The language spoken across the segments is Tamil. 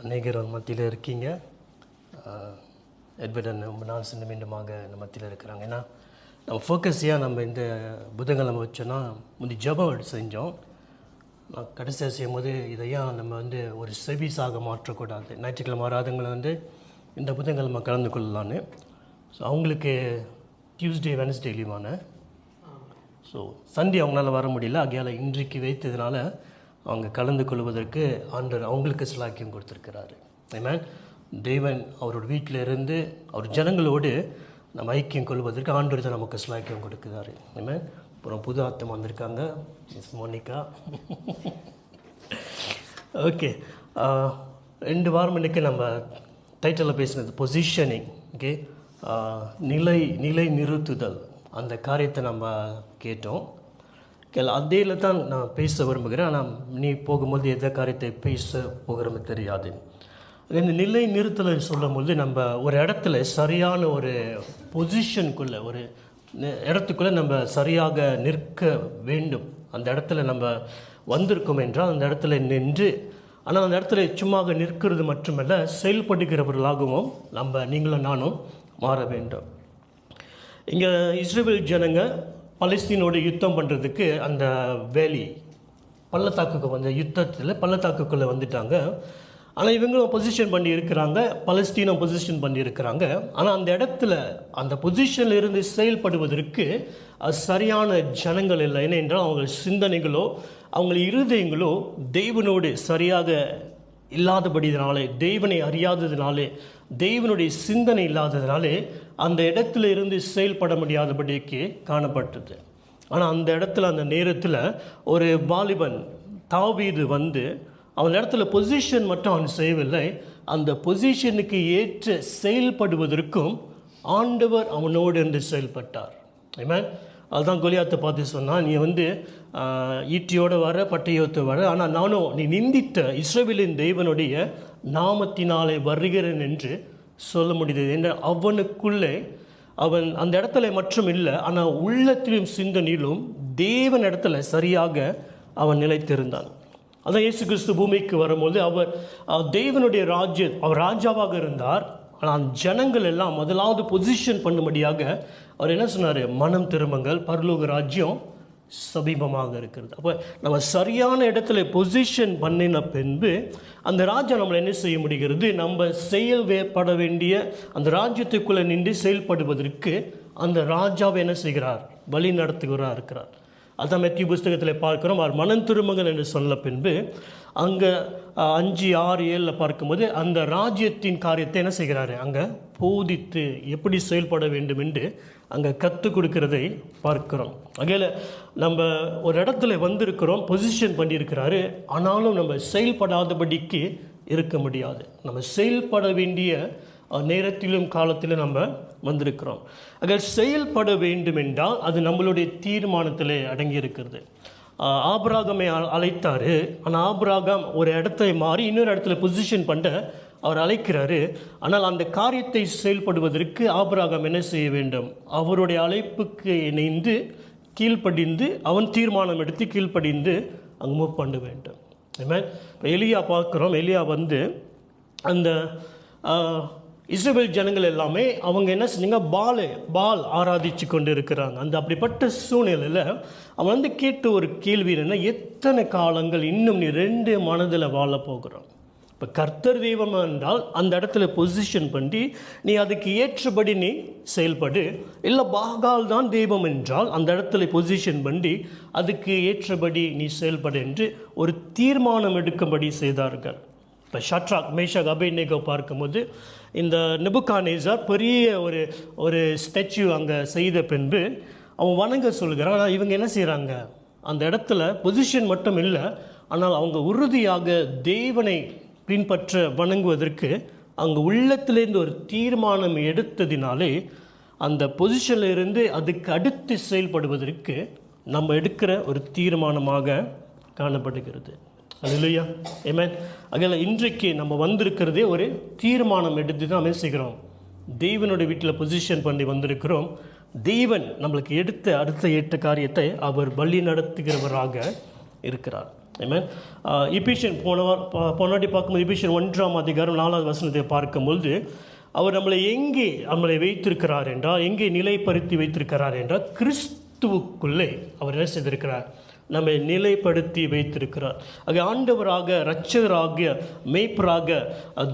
அநேகர் மத்தியில் இருக்கீங்க. எட்வர்டன் ரொம்ப நாள் சின்ன மீண்டுமாக நம்ம மத்தியில் இருக்கிறாங்க. ஏன்னா நம்ம ஃபோக்கஸியாக நம்ம இந்த புதன்கிழமை வச்சோன்னா முந்தி ஜெபம் செஞ்சோம். நான் கடைசியாக செய்யும் போது இதையாக நம்ம ஒரு செவிஸாக மாற்றக்கூடாது. ஞாயிற்றுக்கிழமை ஆராதங்களை இந்த புதன்கிழமை கலந்து கொள்ளலான்னு. ஸோ அவங்களுக்கு டியூஸ்டே வெனஸ்டே லீவான, ஸோ சண்டே அவங்களால வர முடியல. ஆகையால் இன்றைக்கு வைத்ததுனால அவங்க கலந்து கொள்வதற்கு ஆண்டவர் அவங்களுக்கு சிலாக்கியம் கொடுத்துருக்கிறாரு. ஆமென். தேவன் அவரோட வீட்டில் இருந்து அவர் ஜனங்களோடு நம்ம ஐக்கியம் கொள்வதற்கு ஆண்டவர் தான் நமக்கு சிலாக்கியம் கொடுக்குறாரு. ஆமென். அப்புறம் புது ஆத்தம் வந்திருக்காங்க, மிஸ் மோனிகா. ஓகே, 2 வாரம் இன்னைக்கு நம்ம டைட்டிலில் பேசினது பொசிஷனிங். ஓகே, நிலை நிறுத்துதல், அந்த காரியத்தை நம்ம கேட்டோம். அதேல தான் நான் பேச விரும்புகிறேன். ஆனால் நீ போகும்போது எந்த காரியத்தை பேச போகிறோமே தெரியாது. இந்த நிலை நிறுத்தலை சொல்லும்போது நம்ம ஒரு இடத்துல சரியான ஒரு பொசிஷனுக்குள்ளே, ஒரு இடத்துக்குள்ளே நம்ம சரியாக நிற்க வேண்டும். அந்த இடத்துல நம்ம வந்திருக்கோம் என்றால் அந்த இடத்துல நின்று, ஆனால் அந்த இடத்துல சும்மா நிற்கிறது மட்டுமல்ல, செயல்படுகிறவர்களாகவும் நீங்களும் நானும் மாற வேண்டும். இங்கே இஸ்ரேல் ஜனங்க பலஸ்தீனோடு யுத்தம் பண்ணுறதுக்கு அந்த வேலி பள்ளத்தாக்குக்கு யுத்தத்தில் பள்ளத்தாக்குக்குள்ளே வந்துட்டாங்க. ஆனால் இவங்களும் பொசிஷன் பண்ணி இருக்கிறாங்க, பலஸ்தீனம் பொசிஷன் பண்ணி இருக்கிறாங்க. ஆனால் அந்த இடத்துல அந்த பொசிஷனில் இருந்து செயல்படுவதற்கு சரியான ஜனங்கள் இல்லை. ஏனென்றால் அவங்க சிந்தனைகளோ அவங்க இருதயங்களோ தேவனோடு சரியாக இல்லாதபடினாலே, தேவனை அறியாததினாலே, தேவனுடைய சிந்தனை இல்லாததினாலே அந்த இடத்துல இருந்து செயல்பட முடியாதபடிக்கு காணப்பட்டது. ஆனால் அந்த இடத்துல அந்த நேரத்தில் ஒரு வாலிபன் தாவீது அவன் இடத்துல பொசிஷன் மட்டும் அவன் செய்யவில்லை, அந்த பொசிஷனுக்கு ஏற்ற செயல்படுவதற்கும் ஆண்டவர் அவனோடு இருந்து செயல்பட்டார். ஆமென். அதுதான் கோலியாத்தை பார்த்து சொன்னான், நீ ஈட்டியோடு வர, பட்டயோத்து வர, ஆனால் நானும் நீ நிந்தித்த இஸ்ரவேலின் தேவனுடைய நாமத்தினாலே வருகிறேன் என்று சொல்ல முடியுது என்று அவனுக்குள்ளே அவன் அந்த இடத்துல மற்றும் இல்லை, ஆனால் உள்ளத்திலும் சிந்தனையிலும் தேவன் இடத்துல சரியாக அவன் நிலைத்திருந்தான். அதான் இயேசு கிறிஸ்து பூமிக்கு வரும்போது அவர் தேவனுடைய அவர் ராஜாவாக இருந்தார். ஆனால் ஜனங்கள் எல்லாம் முதலாவது பொசிஷன் பண்ணும்படியாக அவர் என்ன சொன்னார்? மனம் திரும்புங்கள், பரலோக ராஜ்யம் சமீபமாக இருக்கிறது. அப்போ நம்ம சரியான இடத்துல பொசிஷன் பண்ணின பின்பு அந்த ராஜா நம்மளை என்ன செய்ய முடிகிறது? நம்ம செயல்பட வேண்டிய அந்த ராஜ்யத்துக்குள்ளே நின்று செயல்படுவதற்கு அந்த ராஜாவை என்ன செய்கிறார்? வழி நடத்துகிறார் இருக்கிறார். அதான் மெத்தியூ புஸ்தகத்தில் பார்க்கிறோம். அவர் மனம் திரும்புங்கள் என்று சொன்ன பின்பு அங்கே 5, 6, 7 பார்க்கும்போது அந்த ராஜ்யத்தின் காரியத்தை என்ன செய்கிறாரு? அங்கே போதித்து எப்படி செயல்பட வேண்டும் என்று அங்கே கற்றுக் கொடுக்கிறதை பார்க்கிறோம். அகையில் நம்ம ஒரு இடத்துல வந்திருக்கிறோம், பொசிஷன் பண்ணியிருக்கிறாரு, ஆனாலும் நம்ம செயல்படாதபடிக்கு இருக்க முடியாது. நம்ம செயல்பட வேண்டிய நேரத்திலும் காலத்திலும் நம்ம வந்திருக்கிறோம். அங்கே செயல்பட வேண்டும் என்றால் அது நம்மளுடைய தீர்மானத்தில் அடங்கி இருக்கிறது. ஆபிரகாமை அழைத்தார், ஆனால் ஆபிரகாம் ஒரு இடத்தை மாறி இன்னொரு இடத்துல பொசிஷன் பண்ண அவர் அழைக்கிறாரு. ஆனால் அந்த காரியத்தை செயல்படுவதற்கு ஆபிரகாம் என்ன செய்ய வேண்டும்? அவருடைய அழைப்புக்கு இணைந்து கீழ்ப்படிந்து, அவன் தீர்மானம் எடுத்து கீழ்ப்படிந்து அங்கே மூவ் பண்ண வேண்டும். இப்போ எலியா பார்க்குறோம். எலியா அந்த இஸ்ரவேல் ஜனங்கள் எல்லாமே அவங்க என்ன செஞ்சாங்க? பால் ஆராதிச்சு கொண்டு இருக்கிறாங்க. அந்த அப்படிப்பட்ட சூழ்நிலையில் அவன் கேட்ட ஒரு கேள்வி என்ன? எத்தனை காலங்கள் இன்னும் நீ 2 மனதில் வாழ போகிறோம்? இப்போ கர்த்தர் தெய்வம் என்றால் அந்த இடத்துல பொசிஷன் பண்ணி நீ அதுக்கு ஏற்றபடி நீ செயல்படு. இல்லை பாகால் தான் தெய்வம் என்றால் அந்த இடத்துல பொசிஷன் பண்ணி அதுக்கு ஏற்றபடி நீ செயல்படு என்று ஒரு தீர்மானம் எடுக்கும்படி செய்தார்கள். இப்போ ஷட்ராக், மேஷாக், அபேத்நேகோ பார்க்கும்போது இந்த நெபுகாத்நேசர் பெரிய ஒரு ஸ்டாச்சு அங்கே செய்த பின்பு அவன் வணங்க சொல்கிறான். ஆனால் இவங்க என்ன செய்கிறாங்க? அந்த இடத்துல பொசிஷன் மட்டும் இல்லை, ஆனால் அவங்க உறுதியாக தேவனை பின்பற்ற வணங்குவதற்கு அங்கே உள்ளத்திலேருந்து ஒரு தீர்மானம் எடுத்ததினாலே அந்த பொசிஷனில் இருந்து அதுக்கு அடுத்து செயல்படுவதற்கு நம்ம எடுக்கிற ஒரு தீர்மானமாக காணப்படுகிறது. அல்லேலூயா, ஆமென். அதில் இன்றைக்கு நம்ம வந்திருக்கிறதே ஒரு தீர்மானம் எடுத்து தான் நம்ம செய்கிறோம். தேவனுடைய வீட்டில் பொசிஷன் பண்ணி வந்திருக்கிறோம். தேவன் நம்மளுக்கு அடுத்த ஏற்ற காரியத்தை அவர் வழி நடத்துகிறவராக இருக்கிறார். ஆமென். எபேசியன் போனாடி பார்க்கும்போது எபேசியன் 1:4 பார்க்கும்பொழுது அவர் நம்மளை வைத்திருக்கிறார் என்றால், எங்கே நிலைப்படுத்தி வைத்திருக்கிறார் என்றால், கிறிஸ்துவுக்குள்ளே அவர் என்ன செய்திருக்கிறார்? நம்மை நிலைப்படுத்தி வைத்திருக்கிறார். ஆக ஆண்டவராக, இரட்சகராக, மேய்ப்பராக,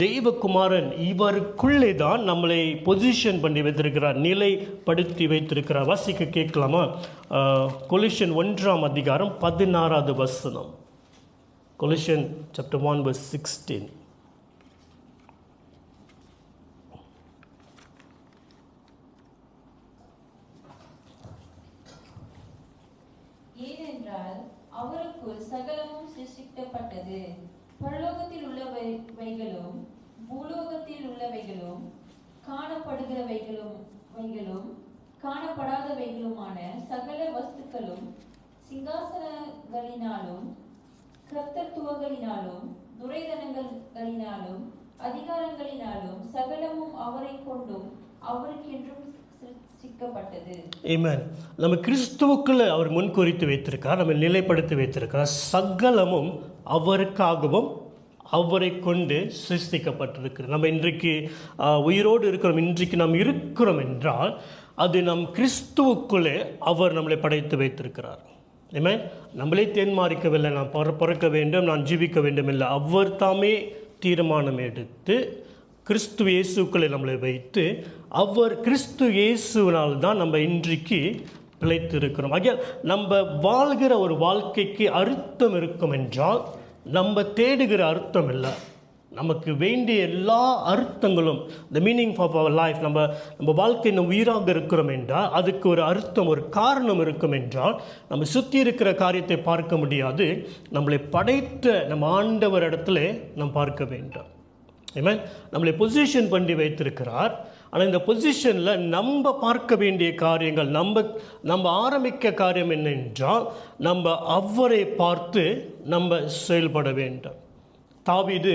தெய்வகுமாரன் இவருக்குள்ளே தான் நம்மளை பொசிஷன் பண்ணி வைத்திருக்கிறார், நிலைப்படுத்தி வைத்திருக்கிறார். வாசிக்க கேட்கலாமா? கொலோசியன் 1:16. Colossian chapter 1 verse 16. ஏனென்றால் அவருக்குள் சகலமும் சிருஷ்டிக்கப்பட்டது, பரலோகத்தில் உள்ளவைகளும் பூலோகத்தில் உள்ளவைகளும் காணப்படுகிறவைகளும் காணப்படாதவைகளுமான சகல வஸ்துக்களும், சிங்காசனங்களினாலும் கர்த்தத்துவங்களினாலும் துரைதனங்களினாலும் அதிகாரங்களினாலும் சகலமும் அவரை கொண்டும் அவருக்கென்றும் சிருஷ்டிக்கப்பட்டது. ஆமென். நம்ம கிறிஸ்துவுக்குள்ள அவர் முன்குறித்து வைத்திருக்கார், நம்ம நிலைப்படுத்தி வைத்திருக்கார். சகலமும் அவருக்காகவும் அவரை கொண்டு சிருஷ்டிக்கப்பட்டிருக்கிறது. நம்ம இன்றைக்கு உயிரோடு இருக்கிறோம், இன்றைக்கு நாம் இருக்கிறோம் என்றால் அது நம் கிறிஸ்துவுக்குள்ளே அவர் நம்மளை படைத்து வைத்திருக்கிறார். ஆமென். நம்மளே தேர்மானிக்கவில்லை, நான் பிறக்க வேண்டும், நான் ஜீவிக்க வேண்டும் இல்லை. அவர் தாமே தீர்மானம் எடுத்து கிறிஸ்து இயேசுக்களை நம்மளை வைத்து, அவர் கிறிஸ்து இயேசுவினால் தான் நம்ம இன்றைக்கு பிழைத்து இருக்கிறோம். ஆகிய நம்ம வாழ்கிற ஒரு வாழ்க்கைக்கு அர்த்தம் இருக்கும் என்றால் நம்ம தேடுகிற அர்த்தம் இல்லை, நமக்கு வேண்டிய எல்லா அர்த்தங்களும், the meaning of our life, நம்ம வாழ்க்கை நம்ம உயிராக இருக்கிறோம் என்றால் அதுக்கு ஒரு அர்த்தம், ஒரு காரணம் இருக்கும் என்றால் நம்ம சுற்றி இருக்கிற காரியத்தை பார்க்க முடியாது, நம்மளை படைத்த நம்ம ஆண்டவர் இடத்துல நாம் பார்க்க வேண்டும். ஆமென். நம்மளை பொசிஷன் பண்ணி வைத்திருக்கிறார். ஆனால் இந்த பொசிஷனில் நம்ம பார்க்க வேண்டிய காரியங்கள், நம்ம ஆரம்பிக்க காரியம் என்னென்றால் நம்ம அவரை பார்த்து நம்ம செயல்பட வேண்டும். தாவீது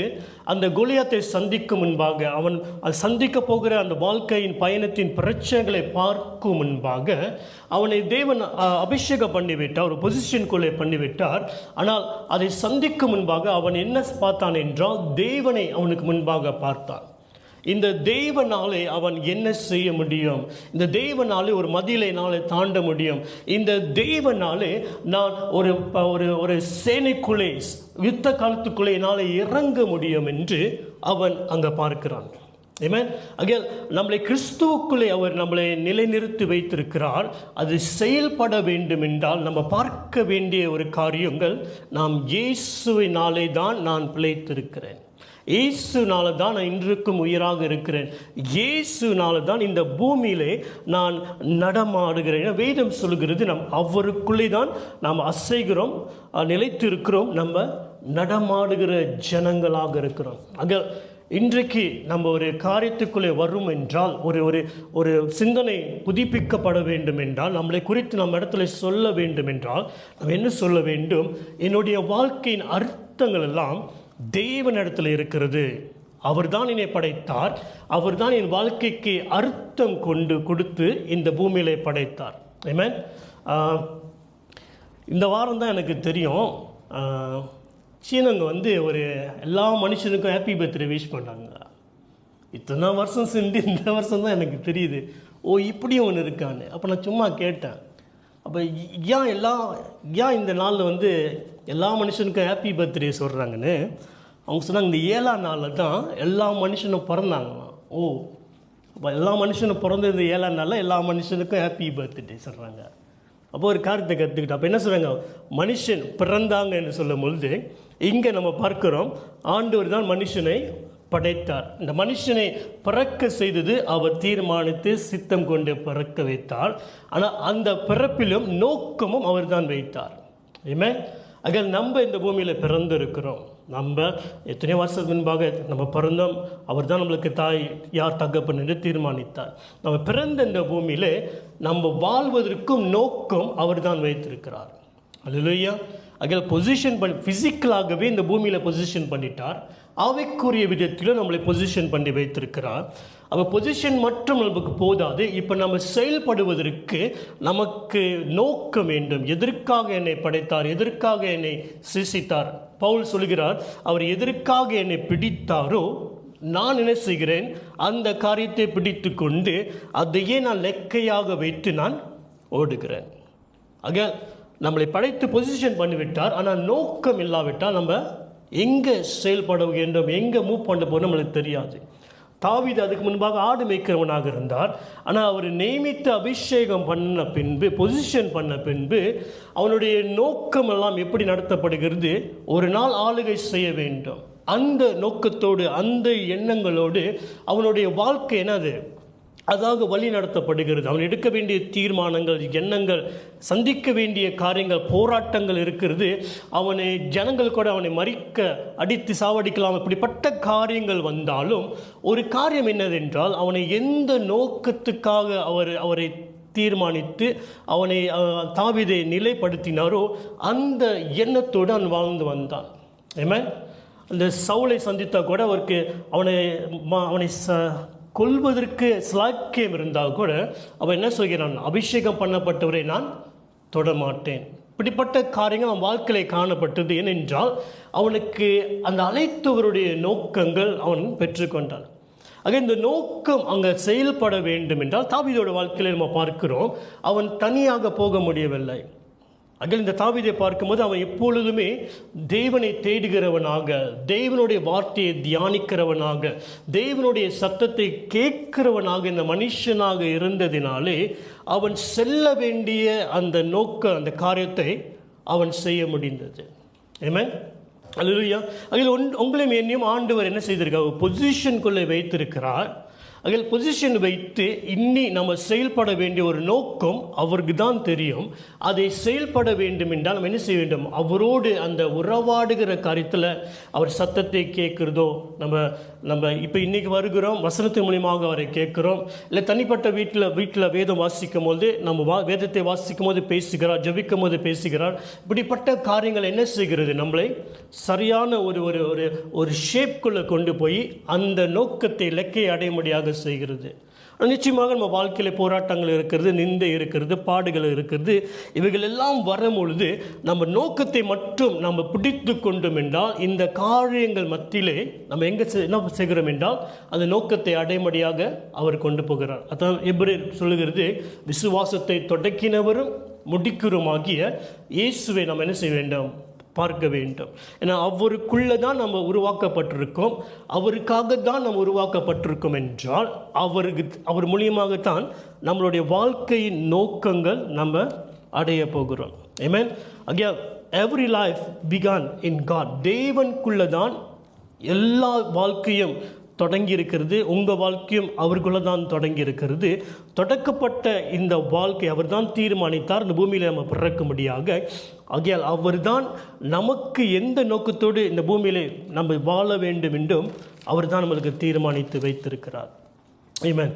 அந்த கோலியாத்தை சந்திக்கும் முன்பாக, அவன் சந்திக்க போகிற அந்த வாழ்க்கையின் பயணத்தின் பிரச்சனைகளை பார்க்கும் முன்பாக அவனை தேவன் அபிஷேகம் பண்ணிவிட்டார், ஒரு பொசிஷனுக்குள்ளே பண்ணிவிட்டார். ஆனால் அதை சந்திக்கும் முன்பாக அவன் என்ன பார்த்தான் என்றால் தேவனை அவனுக்கு முன்பாக பார்த்தான். இந்த தேவனாலே அவன் என்ன செய்ய முடியும்? இந்த தேவனாலே ஒரு மதிலை தாண்ட முடியும். இந்த தேவனாலே நான் ஒரு சேனைக்குள்ளே, யுத்த காலத்துக்குள்ளே என்னால் இறங்க முடியும் என்று அவன் அங்கே பார்க்கிறான். ஆமென். ஆகையால் நம்மளை கிறிஸ்துவுக்குள்ளே அவர் நம்மளை நிலைநிறுத்தி வைத்திருக்கிறார். அது செயல்பட வேண்டும் என்றால் நம்ம பார்க்க வேண்டிய ஒரு காரியங்கள், நாம் இயேசுவினாலே தான் நான் பிழைத்திருக்கிறேன், இயேசுனால தான் நான் இன்றைக்கும் உயிராக இருக்கிறேன், இயேசுனால தான் இந்த பூமியிலே நான் நடமாடுகிறேன். வேதம் சொல்கிறது நாம் அவருக்குள்ளே தான் நாம் அசைகிறோம், நிலைத்து இருக்கிறோம், நம்ம நடமாடுகிற ஜனங்களாக இருக்கிறோம். ஆக இன்றைக்கு நம்ம ஒரு காரியத்துக்குள்ளே வரும் என்றால், ஒரு சிந்தனை புதுப்பிக்கப்பட வேண்டும் என்றால், நம்மளை குறித்து நம்ம இடத்துல சொல்ல வேண்டும் என்றால் நம்ம என்ன சொல்ல வேண்டும்? என்னுடைய வாழ்க்கையின் அர்த்தங்கள் எல்லாம் தேவனிடத்தில் இருக்கிறது. அவர் தான் என்னை படைத்தார், அவர் தான் என் வாழ்க்கைக்கு அர்த்தம் கொடுத்து இந்த பூமியிலே படைத்தார். ஆமென். இந்த வாரம் தான் எனக்கு தெரியும், சீனங்க ஒரு எல்லா மனுஷனுக்கும் ஹாப்பி பர்த்டே விஷ் பண்ணாங்க. இத்தனை வருஷம் சென்று இந்த வருஷம் தான் எனக்கு தெரியுது, ஓ இப்படியும் ஒன்று இருக்கான்னு. அப்போ நான் சும்மா கேட்டேன், அப்போ ஏன் இந்த நாளில் எல்லா மனுஷனுக்கும் ஹாப்பி பர்த்டே சொல்கிறாங்கன்னு. அவங்க சொன்னாங்க, இந்த 7ஆம் நாளில் தான் எல்லா மனுஷனும் பிறந்தாங்களாம். ஓ அப்போ எல்லா மனுஷனும் பிறந்த இந்த 7ஆம் நாளில் எல்லா மனுஷனுக்கும் ஹாப்பி பர்த்டே சொல்கிறாங்க. அப்போ ஒரு காரியத்தை கற்றுக்கிட்டோம். அப்போ என்ன சொல்கிறாங்க? மனுஷன் பிறந்தாங்க என்று சொல்லும் பொழுது இங்கே நம்ம பார்க்கிறோம், ஆண்டவர் தான் மனுஷனை படைத்தார். இந்த மனுஷனை பிறக்க செய்தது அவர் தீர்மானித்து சித்தம் கொண்டு பிறக்க வைத்தார். ஆனால் அந்த பிறப்பிலும் நோக்கமும் அவர் தான் வைத்தார். ஆமென். ஆக நம்ம இந்த பூமியில் பிறந்திருக்கிறோம். நம்ம எத்தனையோ வருஷத்துக்கு முன்பாக நம்ம பிறந்தோம், அவர் தான் நம்மளுக்கு தாய் யார் தகப்பன் என்று தீர்மானித்தார். நம்ம பிறந்த இந்த பூமியில் நம்ம வாழ்வதற்கும் நோக்கம் அவர் தான் வைத்திருக்கிறார். அல்லேலூயா. அங்கே பொசிஷன் ஃபிசிக்கலாகவே இந்த பூமியில் பொசிஷன் பண்ணிட்டார், ஆவிக்குரிய விதத்திலும் நம்மளை பொசிஷன் பண்ணி வைத்திருக்கிறார். அப்போ பொசிஷன் மட்டும் நமக்கு போதாது, இப்போ நம்ம செயல்படுவதற்கு நமக்கு நோக்கம் வேண்டும். எதற்காக என்னை படைத்தார், எதற்காக என்னை சிருஷ்டித்தார்? பவுல் சொல்கிறார், அவர் எதற்காக என்னை பிடித்தாரோ நான் என்ன செய்கிறேன், அந்த காரியத்தை பிடித்து கொண்டு அதையே நான் லெக்கையாக வைத்து நான் ஓடுகிறேன். ஆக நம்மளை படைத்து பொசிஷன் பண்ணிவிட்டார், ஆனால் நோக்கம் இல்லாவிட்டால் நம்ம எங்கே செயல்பட வேண்டும், எங்கே மூவ் பண்ண போகிறோம் நம்மளுக்கு தெரியாது. தாவீது அதுக்கு முன்பாக ஆடு மேய்க்கிறவனாக இருந்தார். ஆனால் அவர் நியமித்து அபிஷேகம் பண்ண பின்பு, பொசிஷன் பண்ண பின்பு அவனுடைய நோக்கம் எல்லாம் எப்படி நடத்தப்படுகிறது, ஒரு நாள் ஆளுகை செய்ய வேண்டும். அந்த நோக்கத்தோடு அந்த எண்ணங்களோடு அவனுடைய வாழ்க்கை என்னது அதாக வழி நடத்தப்படுகிறது. அவன் எடுக்க வேண்டிய தீர்மானங்கள், எண்ணங்கள், சந்திக்க வேண்டிய காரியங்கள், போராட்டங்கள் இருக்கிறது. அவனை ஜனங்கள் கூட அவனை மறிக்க, அடித்து சாவடிக்கலாம், இப்படிப்பட்ட காரியங்கள் வந்தாலும் ஒரு காரியம் என்னதென்றால், அவனை எந்த நோக்கத்துக்காக அவரை தீர்மானித்து அவனை தாவீதை நிலைப்படுத்தினாரோ அந்த எண்ணத்தோடு அவன் வாழ்ந்து வந்தான். ஆமென். அந்த சவுலை சந்தித்தா கூட அவருக்கு அவனை கொல்வதற்கு ஸ்லாக்கியம் இருந்தால் கூட அவன் என்ன சொல்கிறான், அபிஷேகம் பண்ணப்பட்டவரை நான் தொடமாட்டேன். இப்படிப்பட்ட காரியங்கள் அவன் வாழ்க்கையில காணப்பட்டது. ஏனென்றால் அவனுக்கு அந்த அழைத்தவருடைய நோக்கங்கள் அவன் பெற்றுக்கொண்டான். ஆக இந்த நோக்கம் அங்கே செயல்பட வேண்டும் என்றால் தாவீதோட வாழ்க்கையில் நம்ம பார்க்கிறோம், அவன் தனியாக போக முடியவில்லை. ஆக இந்த தாவீதை பார்க்கும்போது அவன் எப்பொழுதுமே தேவனை தேடுகிறவனாக, தேவனுடைய வார்த்தையை தியானிக்கிறவனாக, தேவனுடைய சத்தத்தை கேட்கிறவனாக இந்த மனுஷனாக இருந்ததினாலே அவன் செல்ல வேண்டிய அந்த அந்த காரியத்தை அவன் செய்ய முடிந்தது. ஆமென். அல்லேலூயா. அதில் உங்களையும் என்னையும் ஆண்டவர் என்ன செய்திருக்கார், பொசிஷனுக்குள்ளே வைத்திருக்கிறார். அதில் பொசிஷன் வைத்து இன்னி நம்ம செயல்பட வேண்டிய ஒரு நோக்கம் அவருக்கு தான் தெரியும். அதை செயல்பட வேண்டும் என்றால் நம்ம என்ன செய்ய வேண்டும், அவரோடு அந்த உறவாடுகிற காரியத்தில் அவர் சத்தத்தை கேட்குறதோ, நம்ம இப்போ இன்றைக்கி வருகிறோம், வசனத்தின் மூலியமாக அவரை கேட்குறோம். இல்லை தனிப்பட்ட வீட்டில் வேதம் வாசிக்கும் போது நம்ம வேதத்தை வாசிக்கும் போது பேசுகிறார், ஜபிக்கும் போது பேசுகிறார். இப்படிப்பட்ட காரியங்கள் என்ன செய்கிறது, நம்மளை சரியான ஒரு ஷேப்குள்ளே கொண்டு போய் அந்த நோக்கத்தை இலக்கை அடைய முடியாத செய்கிறது. நிச்சயமாக நம்ம வாழ்க்கையில் போராட்டங்கள் இருக்கிறது, நிந்தை இருக்கிறது, பாடுகள் இருக்கிறது. இவைகள் எல்லாம் வரும்பொழுது நம்ம நோக்கத்தை மட்டும் நம்ம பிடித்து கொண்டோம் என்றால் இந்த காரியங்கள் மத்தியிலே நம்ம என்ன செய்கிறோம் என்றால் அந்த நோக்கத்தை அடைமடியாக அவர் கொண்டு போகிறார். அதான் எபிரேயர் சொல்லுகிறது, விசுவாசத்தை தொடக்கினவரும் முடிக்கிறோமாகிய இயேசுவை நம்ம என்ன செய்ய வேண்டும், பார்க்க வேண்டும். ஏன்னா அவருக்குள்ளே தான் நம்ம உருவாக்கப்பட்டிருக்கோம், அவருக்காக தான் நம்ம உருவாக்கப்பட்டிருக்கோம் என்றால் அவர் மூலியமாகத்தான் நம்மளுடைய வாழ்க்கையின் நோக்கங்கள் நம்ம அடைய போகிறோம். Amen. Again every life began in God. தேவனுக்குள்ளே தான் எல்லா வாழ்க்கையும் தொடங்கி இருக்கிறது. உங்கள் வாழ்க்கையும் அவருக்குள்ளே தான் தொடங்கி இருக்கிறது. தொடக்கப்பட்ட இந்த வாழ்க்கை அவர் தான் தீர்மானித்தார் இந்த பூமியில் நம்ம பிறக்கும்படியாக. ஆகையால் அவர் தான் நமக்கு எந்த நோக்கத்தோடு இந்த பூமியில் நம்ம வாழ வேண்டும் என்றும் அவர் தான் நம்மளுக்கு தீர்மானித்து வைத்திருக்கிறார். ஆமென்.